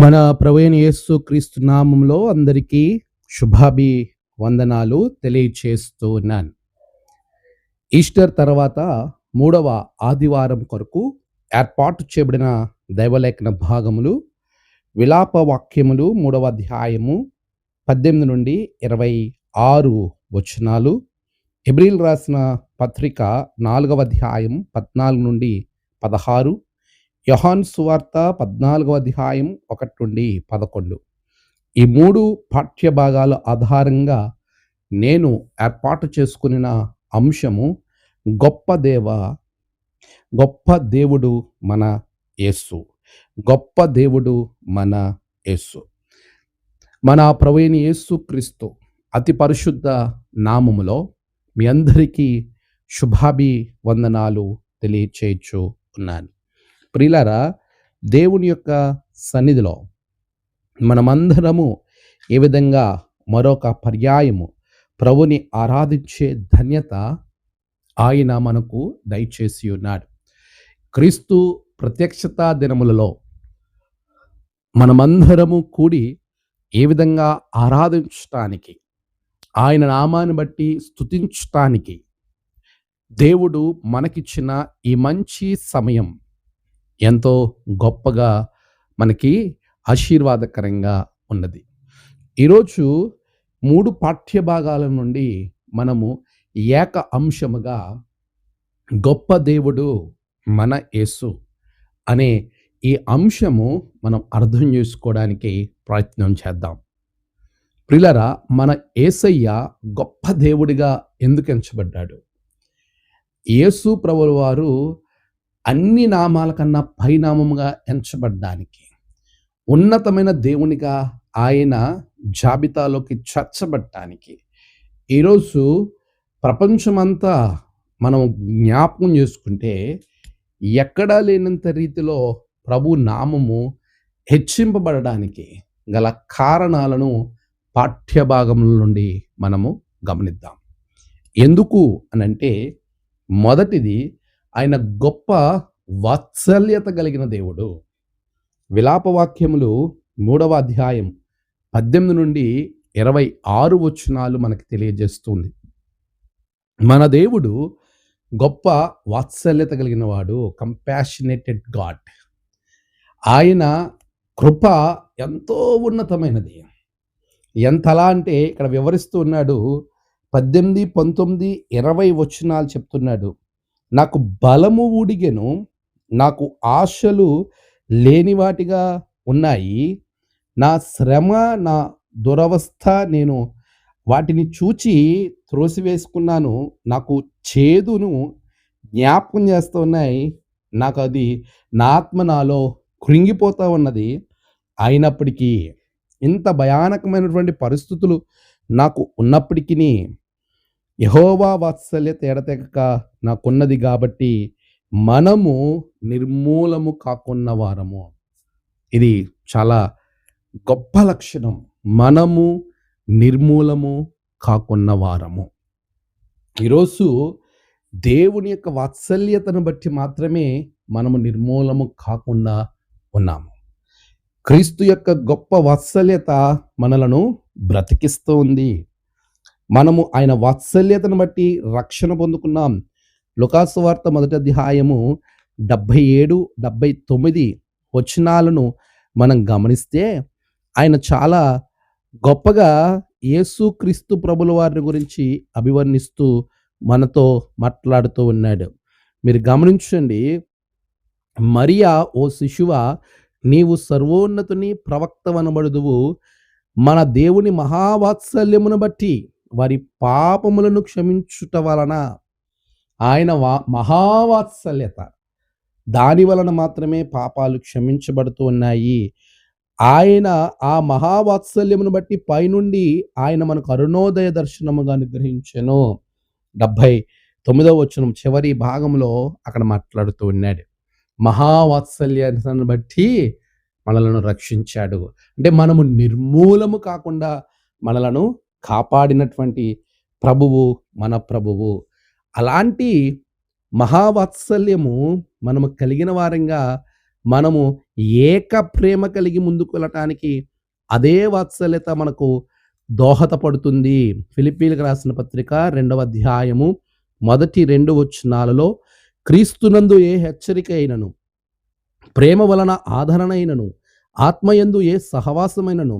మన ప్రభువైన యేసు క్రీస్తు నామంలో అందరికీ శుభాభివందనాలు తెలియచేస్తూ ఉన్నాను. ఈస్టర్ తర్వాత 3వ ఆదివారం కొరకు ఏర్పాటు చేయబడిన దైవలేఖన భాగములు విలాప వాక్యములు 3వ అధ్యాయము 18 నుండి 26 వచనాలు, హెబ్రీయులకు రాసిన పత్రిక 4వ అధ్యాయం 14 నుండి 16, యోహాను సువార్త 14వ అధ్యాయం 1 నుండి 11. ఈ 3 పాఠ్య భాగాల ఆధారంగా నేను ఏర్పాటు చేసుకున్న అంశము గొప్ప దేవుడు మన యేసు. గొప్ప దేవుడు మన యేసు. మన ప్రభువైన యేసు క్రీస్తు అతి పరిశుద్ధ నామములో మీ అందరికీ శుభాభివందనాలు తెలియచేయచ్చు ఉన్నాను. ప్రియులారా, దేవుని యొక్క సన్నిధిలో మనమందరము ఏ విధంగా మరొక పర్యాయము ప్రభుని ఆరాధించే ధన్యత ఆయన మనకు దయచేసి ఉన్నాడు. క్రీస్తు ప్రత్యక్షతా దినములలో మనమందరము కూడి ఏ విధంగా ఆరాధించటానికి, ఆయన నామాన్ని బట్టి స్తుతించటానికి దేవుడు మనకిచ్చిన ఈ మంచి సమయం ఎంతో గొప్పగా మనకి ఆశీర్వాదకరంగా ఉన్నది. ఈరోజు 3 పాఠ్య భాగాల నుండి మనము ఏక అంశముగా గొప్ప దేవుడు మన యేసు అనే ఈ అంశము మనం అర్థం చేసుకోవడానికి ప్రయత్నం చేద్దాం. ప్రియులారా, మన యేసయ్య గొప్ప దేవుడిగా ఎందుకు ఎంచబడ్డాడు? యేసు ప్రభువు వారు అన్ని నామాల కన్నా పైనామముగా ఎంచబడ్డానికి, ఉన్నతమైన దేవునిగా ఆయన జాబితాలోకి చేర్చబడటానికి ఈరోజు ప్రపంచమంతా మనం జ్ఞాపకం చేసుకుంటే ఎక్కడా లేనంత రీతిలో ప్రభు నామము హెచ్చింపబడడానికి గల కారణాలను పాఠ్యభాగముల నుండి మనము గమనిద్దాం. ఎందుకు అనంటే, మొదటిది ఆయన గొప్ప వాత్సల్యత కలిగిన దేవుడు. విలాపవాక్యములు 3వ అధ్యాయం 18 నుండి 26 వచనాలు మనకు తెలియజేస్తుంది. మన దేవుడు గొప్ప వాత్సల్యత కలిగిన వాడు, కంపాషనేటెడ్ గాడ్. ఆయన కృప ఎంతో ఉన్నతమైనది. ఎంతలా అంటే ఇక్కడ వివరిస్తూ ఉన్నాడు. 18, 19, 20 వచనాలు చెప్తున్నాడు. నాకు బలము ఊడిగెను, నాకు ఆశలు లేనివాటిగా ఉన్నాయి. నా శ్రమ, నా దురవస్థ నేను వాటిని చూచి త్రోసివేసుకున్నాను. నాకు చేదును జ్ఞాపకం చేస్తూ ఉన్నాయి. నాకు అది నా ఆత్మ నాలో కృంగిపోతూ ఉన్నది. అయినప్పటికీ, ఇంత భయానకమైనటువంటి పరిస్థితులు నాకు ఉన్నప్పటికీ యెహోవా వాత్సల్యత ఎడతెగక నాకున్నది కాబట్టి మనము నిర్మూలము కాకున్న వారము. ఇది చాలా గొప్ప లక్షణం. మనము నిర్మూలము కాకున్న వారము. ఈరోజు దేవుని యొక్క వాత్సల్యతను బట్టి మాత్రమే మనము నిర్మూలము కాకుండా ఉన్నాము. క్రీస్తు యొక్క గొప్ప వాత్సల్యత మనలను బ్రతికిస్తూ ఉంది. మనము ఆయన వాత్సల్యతను బట్టి రక్షణ పొందుకున్నాం. లూకాసు వార్త 1వ అధ్యాయము 77, 79 వచనాలను మనం గమనిస్తే ఆయన చాలా గొప్పగా యేసుక్రీస్తు ప్రభుల వారిని గురించి అభివర్ణిస్తూ మనతో మాట్లాడుతూ ఉన్నాడు. మీరు గమనించండి. మరియా, ఓ శిశువా, నీవు సర్వోన్నతుని ప్రవక్తవనబడుదువు. మన దేవుని మహావాత్సల్యమును బట్టి వారి పాపములను క్షమించుట వలన, ఆయన మహావాత్సల్యత, దాని వలన మాత్రమే పాపాలు క్షమించబడుతూ ఉన్నాయి. ఆయన ఆ మహావాత్సల్యమును బట్టి పైనుండి ఆయన మనకు అరుణోదయ దర్శనముగా అనుగ్రహించెను. 79వ వచనం చివరి భాగంలో అక్కడ మాట్లాడుతూ ఉన్నాడు. మహావాత్సల్యాన్ని బట్టి మనలను రక్షించాడు. అంటే మనము నిర్మూలము కాకుండా మనలను కాపాడినటువంటి ప్రభువు మన ప్రభువు. అలాంటి మహావాత్సల్యము మనము కలిగిన వారంగా మనము ఏక ప్రేమ కలిగి ముందుకు వెళ్ళటానికి అదే వాత్సల్యత మనకు దోహదపడుతుంది. ఫిలిప్పీలకు రాసిన పత్రిక 2వ అధ్యాయము మొదటి 2 వచనాలలో క్రీస్తునందు ఏ హెచ్చరిక అయినను, ప్రేమ వలన ఆదరణ అయినను, ఆత్మయందు ఏ సహవాసమైనను,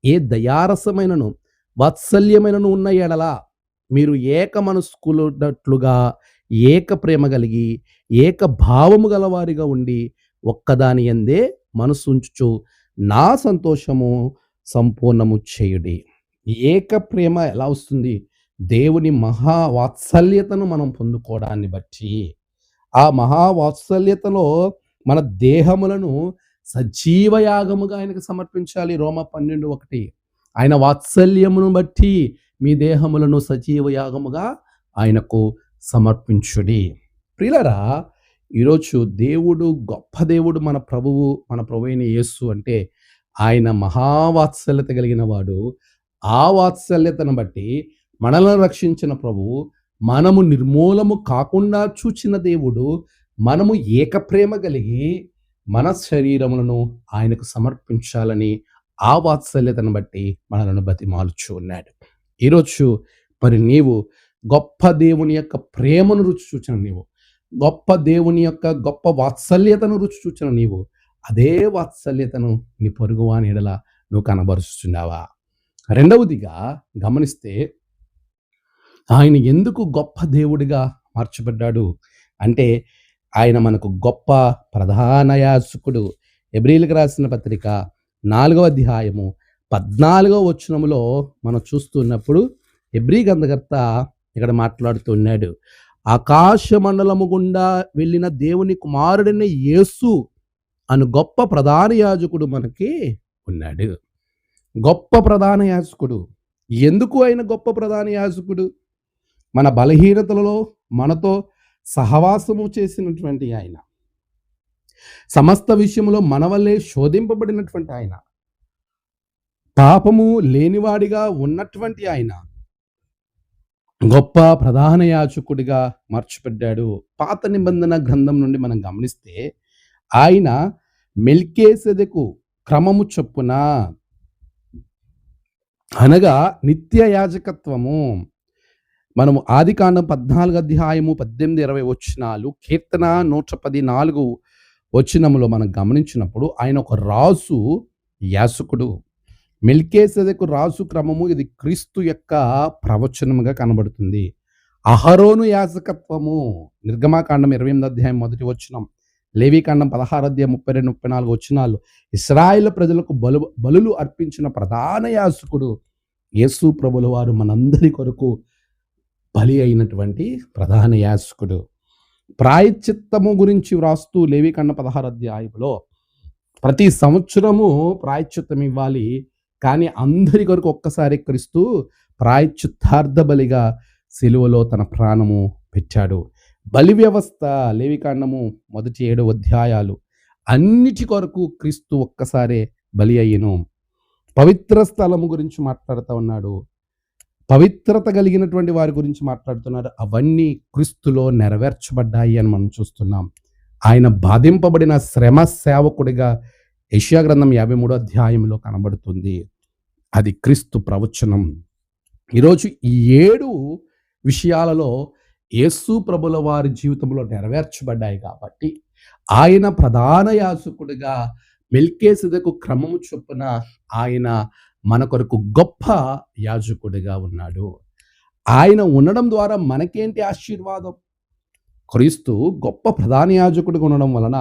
ఏ దయారసమైనను, వాత్సల్యమైనను ఉన్న ఎడల మీరు ఏక మనస్కులున్నట్లుగా ఏక ప్రేమ కలిగి ఏక భావము గలవారిగా ఉండి ఒక్కదాని యందే మనసుంచుచు నా సంతోషము సంపూర్ణము చేయుడి. ఏక ప్రేమ ఎలా వస్తుంది? దేవుని మహా వాత్సల్యతను మనం పొందుకోవడాన్ని బట్టి. ఆ మహా వాత్సల్యతలో మన దేహములను సజీవ యాగముగా ఆయనకు సమర్పించాలి. రోమ 12:1. ఆయన వాత్సల్యమును బట్టి మీ దేహములను సజీవ యాగముగా ఆయనకు సమర్పించుడి. ప్రియులారా, ఈరోజు దేవుడు గొప్ప దేవుడు, మన ప్రభు అయిన యేసు అంటే ఆయన మహావాత్సల్యత కలిగిన వాడు. ఆ వాత్సల్యతను బట్టి మనల్ని రక్షించిన ప్రభువు, మనము నిర్మూలము కాకుండా చూచిన దేవుడు, మనము ఏకప్రేమ కలిగి మన శరీరములను ఆయనకు సమర్పించాలని ఆ వాత్సల్యతను బట్టి మనలను బతిమాలుచు ఉన్నాడు. ఈరోజు మరి నీవు గొప్ప దేవుని యొక్క ప్రేమను రుచి చూచిన నీవు, గొప్ప దేవుని యొక్క గొప్ప వాత్సల్యతను రుచి చూచిన నీవు, అదే వాత్సల్యతను నీ పొరుగువాని ఎడల నువ్వు కనబరుస్తున్నావా? రెండవదిగా గమనిస్తే, ఆయన ఎందుకు గొప్ప దేవుడిగా మార్చబడ్డాడు అంటే, ఆయన మనకు గొప్ప ప్రధాన యాజకుడు. హెబ్రీయులకు రాసిన పత్రిక 4వ అధ్యాయము 14వ వచనములో మనం చూస్తున్నప్పుడు హెబ్రీ గ్రంథకర్త ఇక్కడ మాట్లాడుతున్నాడు. ఆకాశ మండలము గుండా వెళ్ళిన దేవుని కుమారుడైన యేసు అను గొప్ప ప్రధాన యాజకుడు మనకి ఉన్నాడు. గొప్ప ప్రధాన యాజకుడు. ఎందుకు ఆయన గొప్ప ప్రధాన యాజకుడు? మన బలహీనతలలో మనతో సహవాసము చేసినటువంటి ఆయన, సమస్త విషయంలో మన వల్లే శోధింపబడినటువంటి ఆయన, పాపము లేనివాడిగా ఉన్నటువంటి ఆయన గొప్ప ప్రధాన యాజకుడిగా మార్చబడ్డాడు. పాత నిబంధన గ్రంథం నుండి మనం గమనిస్తే, ఆయన మెల్కీసెదెకు క్రమము చొప్పున, అనగా నిత్య యాజకత్వము. మనము ఆదికాండం 14వ అధ్యాయము 18-20 వచనాలు, కీర్తన 114 వచనములో మనం గమనించినప్పుడు ఆయన ఒక రాజు యాజకుడు. మెల్కీసెదెకు రాజు క్రమము, ఇది క్రీస్తు యొక్క ప్రవచనముగా కనబడుతుంది. అహరోను యాజకత్వము, నిర్గమాకాండం 28వ అధ్యాయం 1వ వచనం, లేవీకాండం 16వ అధ్యాయం 32-34 వచనాలు, ఇశ్రాయేలు ప్రజలకు బలులు అర్పించిన ప్రధాన యాజకుడు యేసు ప్రభుల వారు మనందరి కొరకు బలి అయినటువంటి ప్రధాన యాజకుడు. ప్రాయశ్చిత్తము గురించి వ్రాస్తూ లేవీకాండం 16వ అధ్యాయంలో ప్రతి సంవత్సరము ప్రాయశ్చిత్తం ఇవ్వాలి, కానీ అందరి కొరకు ఒక్కసారి క్రీస్తు ప్రాయశ్చిత్తార్థ బలిగా సిలువలో తన ప్రాణము పెట్టాడు. బలి వ్యవస్థ, లేవికాండము 7 అధ్యాయాలు, అన్నిటి కొరకు క్రీస్తు ఒక్కసారే బలి అయ్యను. పవిత్ర స్థలము గురించి మాట్లాడుతూ ఉన్నాడు, పవిత్రత కలిగినటువంటి వారి గురించి మాట్లాడుతున్నారు. అవన్నీ క్రీస్తులో నెరవేర్చబడ్డాయి అని మనం చూస్తున్నాం. ఆయన బాధింపబడిన శ్రమ సేవకుడిగా యెషయా గ్రంథం 53వ అధ్యాయంలో కనబడుతుంది. అది క్రీస్తు ప్రవచనం. ఈరోజు ఈ 7 విషయాలలో యేసు ప్రభుల వారి జీవితంలో నెరవేర్చబడ్డాయి కాబట్టి ఆయన ప్రధాన యాజకుడిగా మెల్కీసెదెకు క్రమము చొప్పున ఆయన మన కొరకు గొప్ప యాజకుడిగా ఉన్నాడు. ఆయన ఉండడం ద్వారా మనకేంటి ఆశీర్వాదం? క్రీస్తు గొప్ప ప్రధాన యాజకుడిగా ఉండడం వలన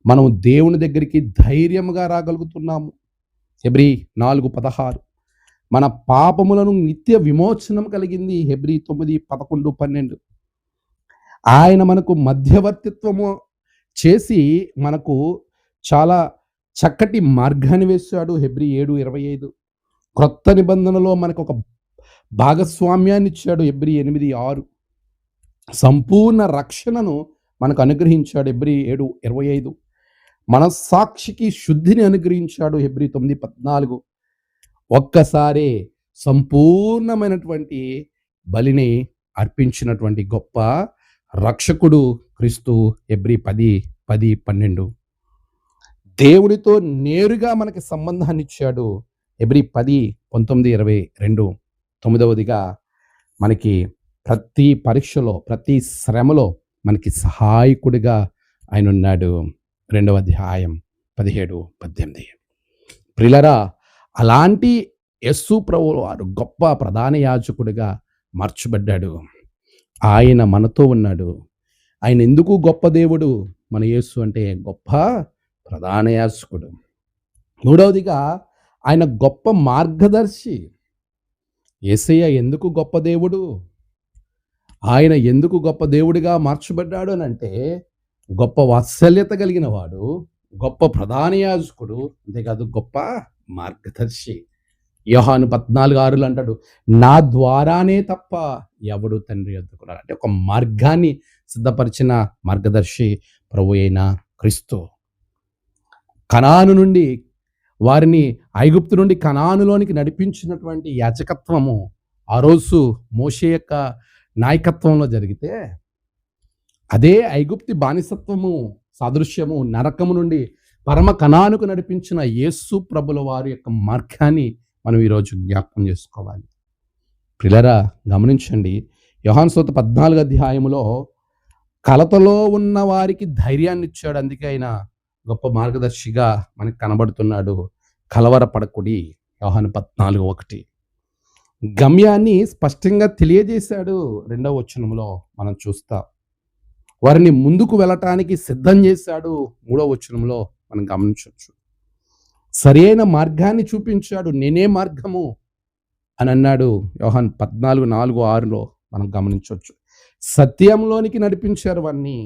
మనం దేవుని దగ్గరికి ధైర్యంగా రాగలుగుతున్నాము. హెబ్రీ 4:16, మన పాపములను నిత్య విమోచనం కలిగింది. హెబ్రీ 9:11-12. ఆయన మనకు మధ్యవర్తిత్వము చేసి మనకు చాలా చక్కటి మార్గాన్ని వేశాడు. హెబ్రీ 7:25. క్రొత్త నిబంధనలో మనకు ఒక భాగస్వామ్యాన్ని ఇచ్చాడు. హెబ్రీ 8:6. సంపూర్ణ రక్షణను మనకు అనుగ్రహించాడు. హెబ్రీ 7:25. మనస్సాక్షికి శుద్ధిని అనుగ్రహించాడు. హెబ్రీ 9:14. ఒక్కసారే సంపూర్ణమైనటువంటి బలిని అర్పించినటువంటి గొప్ప రక్షకుడు క్రీస్తు. హెబ్రీ 10:10-12. దేవుడితో నేరుగా మనకి సంబంధాన్ని ఇచ్చాడు. హెబ్రీ 10:19-22 తొమ్మిదవదిగా మనకి ప్రతి పరీక్షలో, ప్రతి శ్రమలో మనకి సహాయకుడిగా ఆయన ఉన్నాడు. 2వ అధ్యాయం 17-18. ప్రియులారా, అలాంటి యేసు ప్రభువు వారు గొప్ప ప్రధాన యాజకుడిగా మార్చబడ్డాడు. ఆయన మనతో ఉన్నాడు. ఆయన ఎందుకు గొప్ప దేవుడు? మన యేసు అంటే గొప్ప ప్రధాన యాజకుడు. మూడవదిగా ఆయన గొప్ప మార్గదర్శి. యేసయ్య ఎందుకు గొప్ప దేవుడు? ఆయన ఎందుకు గొప్ప దేవుడిగా మార్చబడ్డాడు అనంటే, గొప్ప వాత్సల్యత కలిగిన వాడు, గొప్ప ప్రధాన యాజకుడు, అంతేకాదు గొప్ప మార్గదర్శి. యోహాను 14:6 అంటాడు, నా ద్వారానే తప్ప ఎవడు తండ్రి యొద్దకు రాడు. అంటే ఒక మార్గాన్ని సిద్ధపరిచిన మార్గదర్శి ప్రభు అయిన క్రీస్తు. కనాను నుండి వారిని ఐగుప్తు నుండి కనానులోనికి నడిపించినటువంటి యాజకత్వము ఆ రోజు మోషే యొక్క నాయకత్వంలో జరిగితే, అదే ఐగుప్తి బానిసత్వము సాదృశ్యము నరకము నుండి పరమ కనానుకు నడిపించిన యేసు ప్రభుల వారి యొక్క మార్గాన్ని మనం ఈరోజు జ్ఞాపకం చేసుకోవాలి. ప్రియులారా, గమనించండి, యోహాను సువార్త 14వ అధ్యాయములో కలతలో ఉన్న వారికి ధైర్యాన్ని ఇచ్చాడు. అందుకే ఆయన గొప్ప మార్గదర్శిగా మనకు కనబడుతున్నాడు. కలవరపడకుడి, యోహాను 14:1. గమ్యాన్ని స్పష్టంగా తెలియజేశాడు. 2వ వచనంలో మనం చూస్తాం. వారిని ముందుకు వెళ్ళటానికి సిద్ధం చేశాడు. 3వ వచనంలో మనం గమనించవచ్చు. సరైన మార్గాన్ని చూపించాడు. నేనే మార్గము అని అన్నాడు. యోహాను 14:4-6లో మనం గమనించవచ్చు. సత్యంలోనికి నడిపించారు, వారిని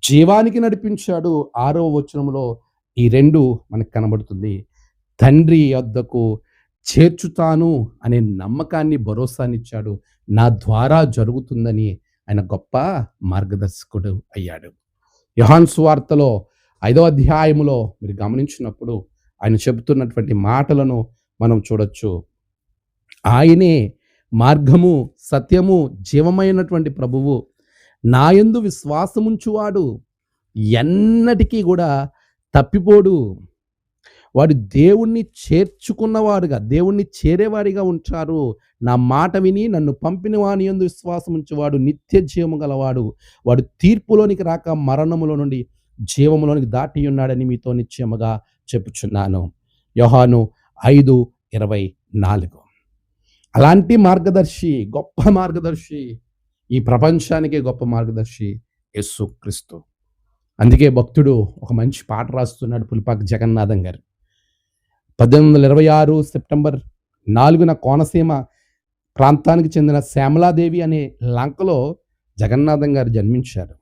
జీవానికి నడిపించాడు. 6వ వచనంలో ఈ 2 మనకు కనబడుతుంది. తండ్రి యొద్దకు చేర్చుతాను అనే నమ్మకాన్ని, భరోసానిచ్చాడు. నా ద్వారా జరుగుతుందని ఆయన గొప్ప మార్గదర్శకుడు అయ్యాడు. యోహాను సువార్తలో 5వ అధ్యాయములో మీరు గమనించినప్పుడు ఆయన చెబుతున్నటువంటి మాటలను మనం చూడొచ్చు. ఆయనే మార్గము, సత్యము, జీవమైనటువంటి ప్రభువు. నాయందు విశ్వాసముంచువాడు ఎన్నటికీ కూడా తప్పిపోడు. వాడు దేవుణ్ణి చేర్చుకున్నవాడుగా, దేవుణ్ణి చేరేవాడిగా ఉంటారు. నా మాట విని నన్ను పంపిన వాని యందు విశ్వాసం ఉంచువాడు నిత్య జీవము గలవాడు. వాడు తీర్పులోనికి రాక మరణములో నుండి జీవములోనికి దాటి ఉన్నాడని మీతో నిశ్చయముగా చెప్పుచున్నాను. యోహాను 5:24. అలాంటి మార్గదర్శి, గొప్ప మార్గదర్శి, ఈ ప్రపంచానికే గొప్ప మార్గదర్శి యేసు క్రీస్తు. అందుకే భక్తుడు ఒక మంచి పాట రాస్తున్నాడు, పులిపాక జగన్నాథం గారు. 1826 సెప్టెంబర్ 4న కోనసీమ ప్రాంతానికి చెందిన శ్యామలాదేవి అనే లంకలో జగన్నాథం గారు జన్మించారు.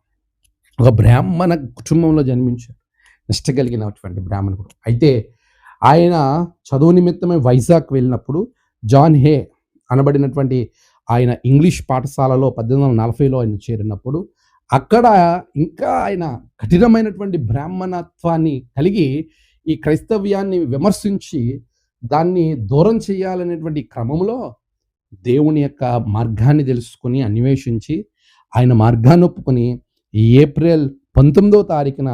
ఒక బ్రాహ్మణ కుటుంబంలో జన్మించారు. నిష్ట కలిగినటువంటి బ్రాహ్మణుడు. అయితే ఆయన చదువు నిమిత్తమై వైజాగ్ వెళ్ళినప్పుడు జాన్ హే అనబడినటువంటి ఆయన ఇంగ్లీష్ పాఠశాలలో 1840లో ఆయన చేరినప్పుడు అక్కడ ఇంకా ఆయన కఠినమైనటువంటి బ్రాహ్మణత్వాన్ని కలిగి ఈ క్రైస్తవ్యాన్ని విమర్శించి దాన్ని దూరం చేయాలనేటువంటి క్రమంలో దేవుని యొక్క మార్గాన్ని తెలుసుకుని అన్వేషించి ఆయన మార్గాన్ని ఒప్పుకొని ఏప్రిల్ 19వ తారీఖున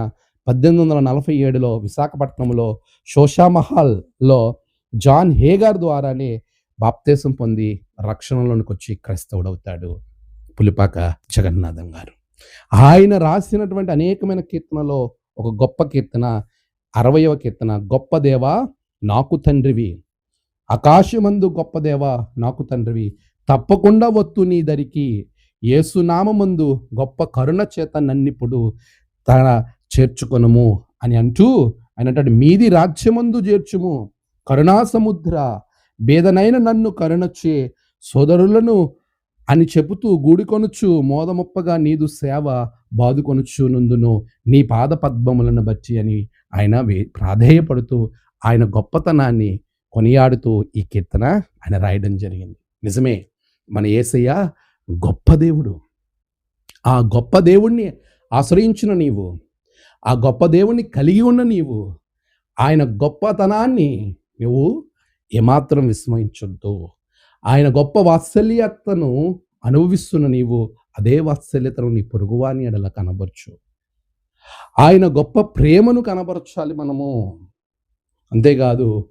1847లో విశాఖపట్నంలో షోషామహల్లో జాన్ హేగార్ ద్వారానే బాప్తీసం పొంది రక్షణలోనికి వచ్చి క్రైస్తవుడవుతాడు పులిపాక జగన్నాథం గారు. ఆయన రాసినటువంటి అనేకమైన కీర్తనలో ఒక గొప్ప కీర్తన 60వ కీర్తన, గొప్ప దేవా నాకు తండ్రివి, ఆకాశమందు గొప్ప దేవా నాకు తండ్రివి, తప్పకుండా వత్తు నీ దరికి, యేసునామమందు గొప్ప కరుణ చేత నన్నిప్పుడు తన చేర్చుకొనుము అని అంటూ ఆయన అంటాడు, మీది రాజ్యమందు చేర్చుము కరుణా సముద్ర, బేదనైన నన్ను కరుణచ్చే సోదరులను అని చెబుతూ గూడికొనుచు మోదమొప్పగా నీదు సేవ బాదుకొనుచు నుందును నీ పాద పద్మములను బట్టి అని ఆయన ప్రాధేయపడుతూ ఆయన గొప్పతనాన్ని కొనియాడుతూ ఈ కీర్తన ఆయన రాయడం జరిగింది. నిజమే, మన యేసయ్య గొప్ప దేవుడు. ఆ గొప్ప దేవుణ్ణి ఆశ్రయించిన నీవు, ఆ గొప్ప దేవుణ్ణి కలిగి ఉన్న నీవు, ఆయన గొప్పతనాన్ని నువ్వు ఏమాత్రం విస్మరించొద్దు. ఆయన గొప్ప వాత్సల్యతను అనుభవిస్తున్న నీవు అదే వాత్సల్యతను నీ పొరుగువాని ఎడల కనబరచు. ఆయన గొప్ప ప్రేమను కనబరచాలి మనము. అంతేకాదు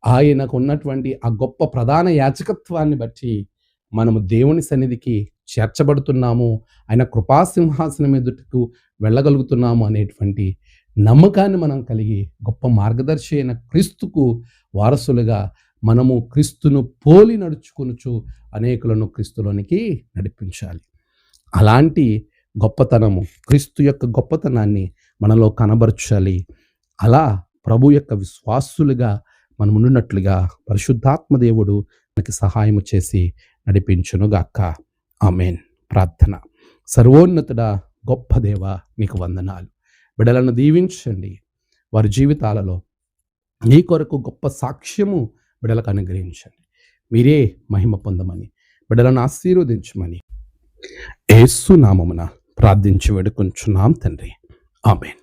ఆయనకు ఉన్నటువంటి ఆ గొప్ప ప్రధాన యాజకత్వాన్ని బట్టి మనము దేవుని సన్నిధికి చేర్చబడుతున్నాము, ఆయన కృపాసింహాసనం ఎదుటకు వెళ్ళగలుగుతున్నాము అనేటువంటి నమ్మకాన్ని మనం కలిగి గొప్ప మార్గదర్శి అయిన క్రీస్తుకు వారసులుగా మనము క్రీస్తును పోలి నడుచుకొనుచు అనేకులను క్రీస్తులోనికి నడిపించాలి. అలాంటి గొప్పతనము, క్రీస్తు యొక్క గొప్పతనాన్ని మనలో కనబరచాలి. అలా ప్రభు యొక్క విశ్వాసులుగా మనం ఉండునట్లుగా పరిశుద్ధాత్మ దేవుడు మనకి సహాయము చేసి నడిపించునుగాక. ఆమేన్. ప్రార్థన. సర్వోన్నతుడా, గొప్ప దేవ, నీకు వందనాలు. బిడ్డలను దీవించండి. వారి జీవితాలలో నీ కొరకు గొప్ప సాక్ష్యము బిడ్డలకు అనుగ్రహించండి. మీరే మహిమ పొందమని, బిడ్డలను ఆశీర్వదించమని యేసు నామమున ప్రార్థించి వేడుకొంచున్నాం తండ్రి. ఆమేన్.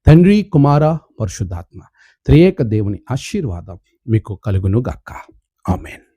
తండ్రి, కుమార, పరిశుద్ధాత్మ త్రియేక దేవుని ఆశీర్వాదం మీకు కలుగును గాక. ఆమేన్.